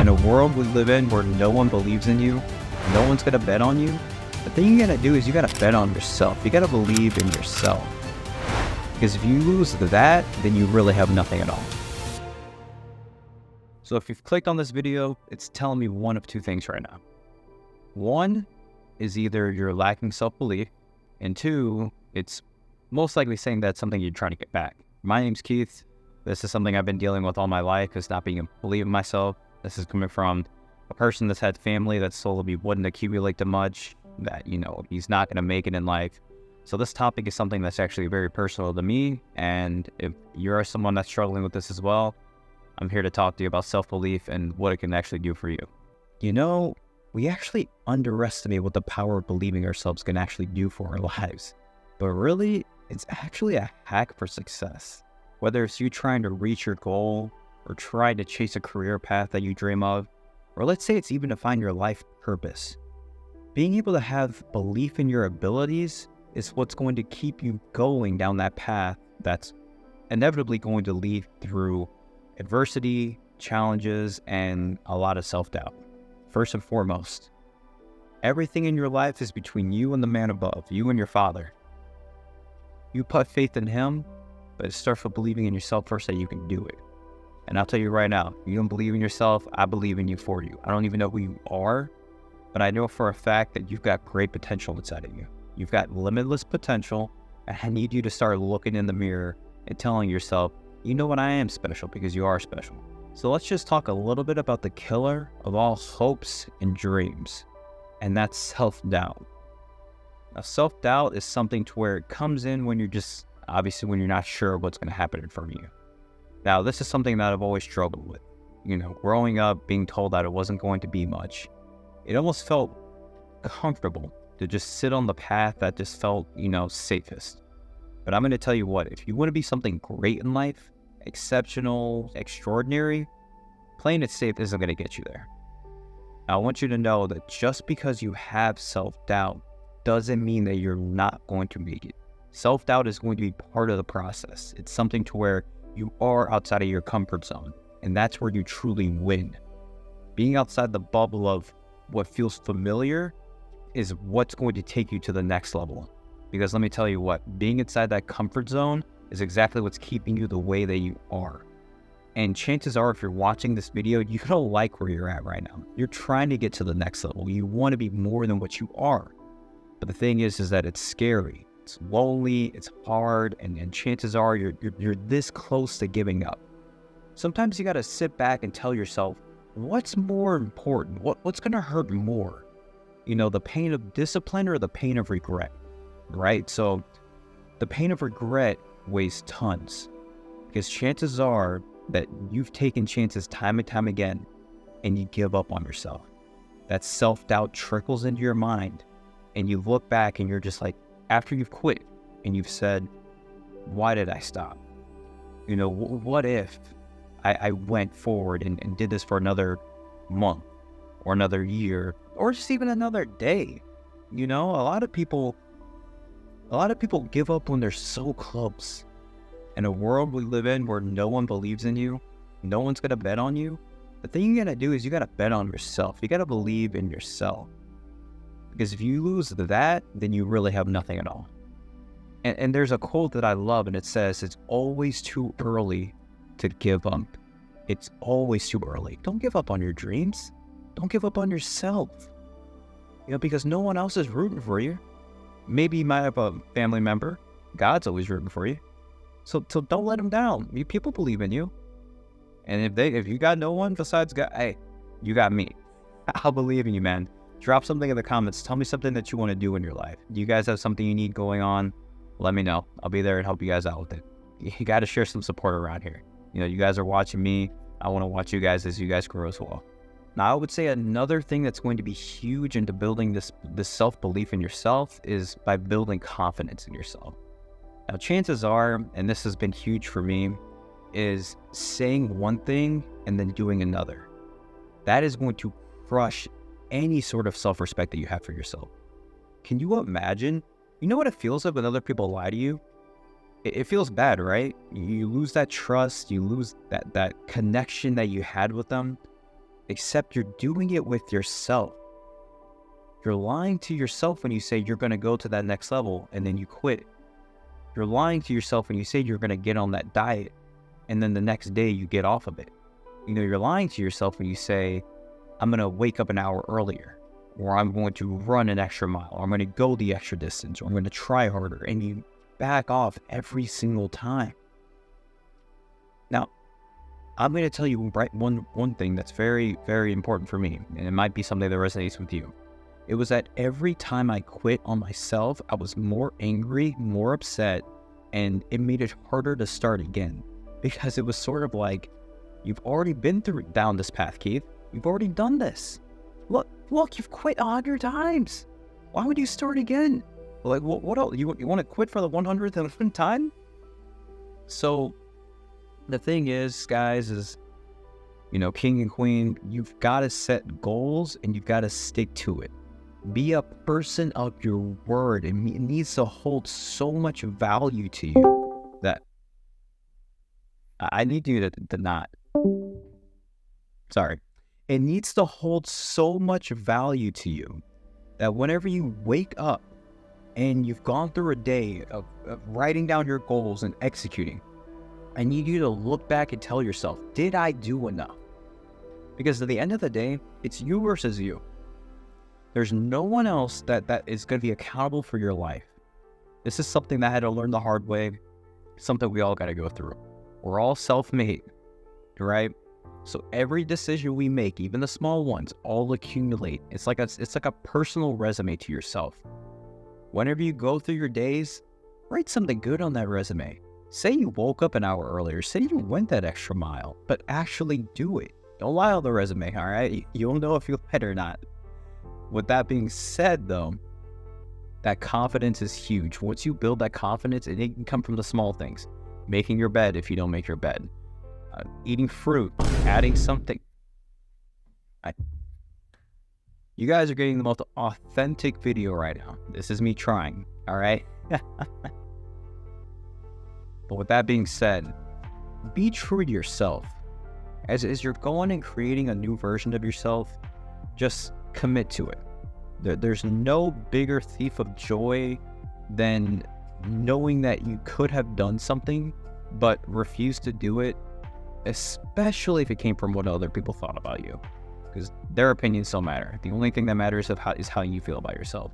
In a world we live in where no one believes in you, no one's gonna bet on you, the thing you gotta do is you gotta bet on yourself. You gotta believe in yourself. Because if you lose that, then you really have nothing at all. So if you've clicked on this video, it's telling me one of two things right now. One is either you're lacking self-belief, and two, it's most likely saying that's something you're trying to get back. My name's Keith. This is something I've been dealing with all my life, is not being able to believe in myself. This is coming from a person that's had family that's told him he wouldn't accumulate too much, that, he's not going to make it in life. So this topic is something that's actually very personal to me, and if you're someone that's struggling with this as well, I'm here to talk to you about self-belief and what it can actually do for you. We actually underestimate what the power of believing ourselves can actually do for our lives. But really, it's actually a hack for success. Whether it's you trying to reach your goal, or trying to chase a career path that you dream of, or let's say it's even to find your life purpose. Being able to have belief in your abilities is what's going to keep you going down that path that's inevitably going to lead through adversity, challenges, and a lot of self-doubt. First and foremost, everything in your life is between you and the man above, you and your Father. You put faith in Him, but it starts with believing in yourself first that you can do it. And I'll tell you right now, you don't believe in yourself, I believe in you for you. I don't even know who you are, but I know for a fact that you've got great potential inside of you. You've got limitless potential, and I need you to start looking in the mirror and telling yourself, you know what, I am special because you are special. So let's just talk a little bit about the killer of all hopes and dreams, and that's self-doubt. Now, self-doubt is something to where it comes in when when you're not sure what's going to happen in front of you. Now, this is something that I've always struggled with. Growing up, being told that it wasn't going to be much, it almost felt comfortable to just sit on the path that just felt, safest. But I'm going to tell you what, if you want to be something great in life, exceptional, extraordinary, playing it safe isn't going to get you there. Now, I want you to know that just because you have self-doubt doesn't mean that you're not going to make it. Self-doubt is going to be part of the process. It's something to where you are outside of your comfort zone, and that's where you truly win. Being outside the bubble of what feels familiar is what's going to take you to the next level. Because let me tell you what, being inside that comfort zone is exactly what's keeping you the way that you are. And chances are, if you're watching this video, you don't like where you're at right now. You're trying to get to the next level. You want to be more than what you are. But the thing is that it's scary. It's lonely, it's hard, and chances are you're this close to giving up. Sometimes you got to sit back and tell yourself, what's more important? What's going to hurt more? The pain of discipline or the pain of regret, right? So the pain of regret weighs tons, because chances are that you've taken chances time and time again and you give up on yourself. That self-doubt trickles into your mind, and you look back and you're just like, after you've quit and you've said, why did I stop? What if I went forward and did this for another month or another year or just even another day? A lot of people give up when they're so close. In a world we live in where no one believes in you, no one's going to bet on you, the thing you got to do is you got to bet on yourself. You got to believe in yourself. Because if you lose that, then you really have nothing at all. And there's a quote that I love, and it says, it's always too early to give up. It's always too early. Don't give up on your dreams. Don't give up on yourself. Because no one else is rooting for you. Maybe you might have a family member. God's always rooting for you. So don't let them down. People believe in you. And if you got no one besides God, hey, you got me. I'll believe in you, man. Drop something in the comments. Tell me something that you want to do in your life. Do you guys have something you need going on? Let me know. I'll be there and help you guys out with it. You got to share some support around here. You guys are watching me. I want to watch you guys as you guys grow as well. Now, I would say another thing that's going to be huge into building this self-belief in yourself is by building confidence in yourself. Now, chances are, and this has been huge for me, is saying one thing and then doing another. That is going to crush any sort of self-respect that you have for yourself. Can you imagine? You know what it feels like when other people lie to you? It feels bad, right? You lose that trust, you lose that connection that you had with them. except you're doing it with yourself. You're lying to yourself when you say you're going to go to that next level and then you quit. You're lying to yourself when you say you're going to get on that diet and then the next day you get off of it. You know, you're lying to yourself when you say, I'm going to wake up an hour earlier, or I'm going to run an extra mile, or I'm going to go the extra distance, or I'm going to try harder, and you back off every single time. Now, I'm going to tell you one thing that's very, very important for me, and it might be something that resonates with you. It was that every time I quit on myself, I was more angry, more upset, and it made it harder to start again. Because it was sort of like, you've already been down this path, Keith. You've already done this. Look, you've quit 100 times. Why would you start again? Like, what else? You want to quit for the 100th time? So, the thing is, guys, is, you know, king and queen, you've got to set goals and you've got to stick to it. Be a person of your word. It needs to hold so much value to you that I need you to not. Sorry. It needs to hold so much value to you that whenever you wake up and you've gone through a day of writing down your goals and executing, I need you to look back and tell yourself, did I do enough? Because at the end of the day, it's you versus you. There's no one else that is going to be accountable for your life. This is something that I had to learn the hard way. Something we all got to go through. We're all self-made, right? So every decision we make, even the small ones, all accumulate. It's like a personal resume to yourself. Whenever you go through your days, write something good on that resume. Say you woke up an hour earlier. Say you went that extra mile, but actually do it. Don't lie on the resume, all right? You'll know if you lied or not. With that being said, though, that confidence is huge. Once you build that confidence, it can come from the small things. Making your bed if you don't make your bed. Eating fruit. Adding something. You guys are getting the most authentic video right now. This is me trying, all right? But with that being said, be true to yourself. As you're going and creating a new version of yourself, just commit to it. There's no bigger thief of joy than knowing that you could have done something but refused to do it, especially if it came from what other people thought about you, because their opinions don't matter. The only thing that matters is how you feel about yourself.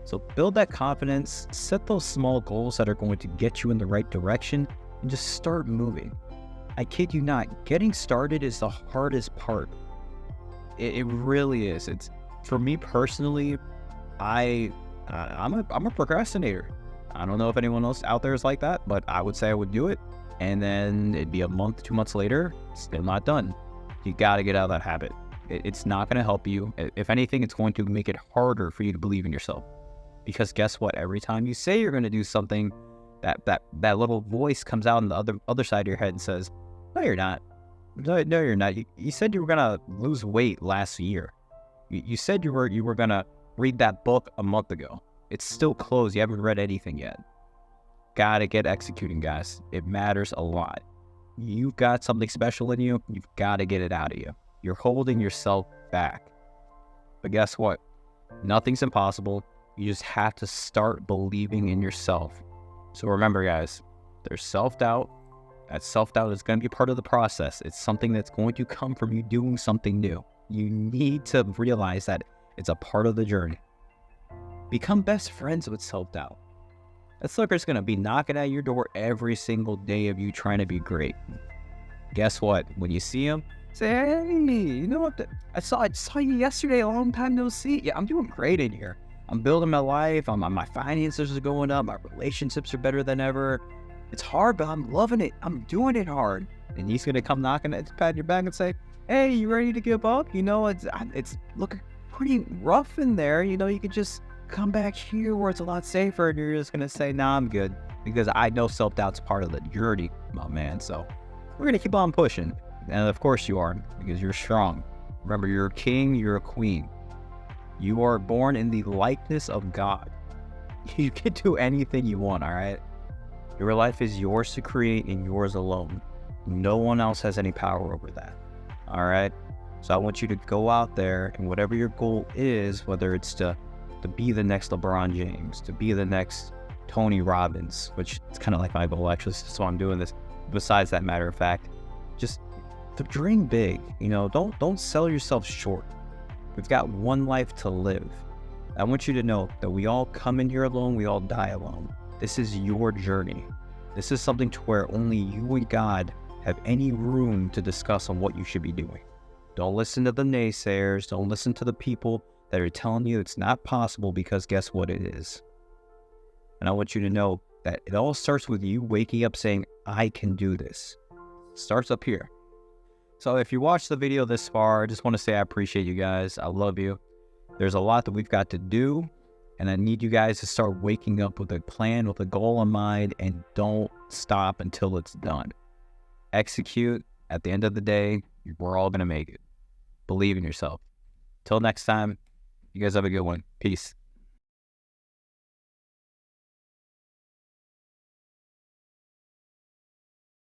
So build that confidence, set those small goals that are going to get you in the right direction, and just start moving. I kid you not, getting started is the hardest part. It really is. It's, for me personally, I'm a procrastinator. I don't know if anyone else out there is like that, but I would say I would do it, and then it'd be a month, 2 months later, still not done. You got to get out of that habit. It's not going to help you. If anything, it's going to make it harder for you to believe in yourself. Because guess what? Every time you say you're going to do something, that little voice comes out on the other side of your head and says, "No, you're not. No, you're not. You said you were going to lose weight last year. You said you were going to read that book a month ago. It's still closed. You haven't read anything yet." Gotta get executing, guys. It matters a lot. You've got something special in you. You've got to get it out of you. You're holding yourself back. But guess what? Nothing's impossible. You just have to start believing in yourself. So remember, guys, there's self-doubt. That self-doubt is going to be part of the process. It's something that's going to come from you doing something new. You need to realize that it's a part of the journey. Become best friends with self-doubt. That sucker's going to be knocking at your door every single day of you trying to be great. Guess what? When you see him, say, "Hey, you know what? I saw you yesterday. A long time no see. Yeah, I'm doing great in here. I'm building my life. My finances are going up. My relationships are better than ever. It's hard, but I'm loving it. I'm doing it hard." And he's going to come knocking at pat your back and say, "Hey, you ready to give up? You know, it's looking pretty rough in there. You know, you could just come back here where it's a lot safer." And you're just going to say, "Nah, I'm good." Because I know self-doubt's part of the journey, my man. So we're going to keep on pushing. And of course you are, because you're strong. Remember, you're a king, you're a queen. You are born in the likeness of God. You can do anything you want, all right? Your life is yours to create and yours alone. No one else has any power over that, all right? So I want you to go out there and whatever your goal is, whether it's to be the next LeBron James, to be the next Tony Robbins, which is kind of like my goal actually, so I'm doing this. Besides that, matter of fact, just to dream big. You know, don't sell yourself short. We've got one life to live. I want you to know that we all come in here alone, we all die alone. This is your journey. This is something to where only you and God have any room to discuss on what you should be doing. Don't listen to the naysayers. Don't listen to the people that are telling you it's not possible, because guess what, it is. And I want you to know that it all starts with you waking up saying, I can do this. It starts up here. So if you watched the video this far, I just want to say I appreciate you guys. I love you. There's a lot that we've got to do, and I need you guys to start waking up with a plan, with a goal in mind, and don't stop until it's done. Execute. At the end of the day, we're all going to make it. Believe in yourself. Till next time, you guys have a good one. Peace.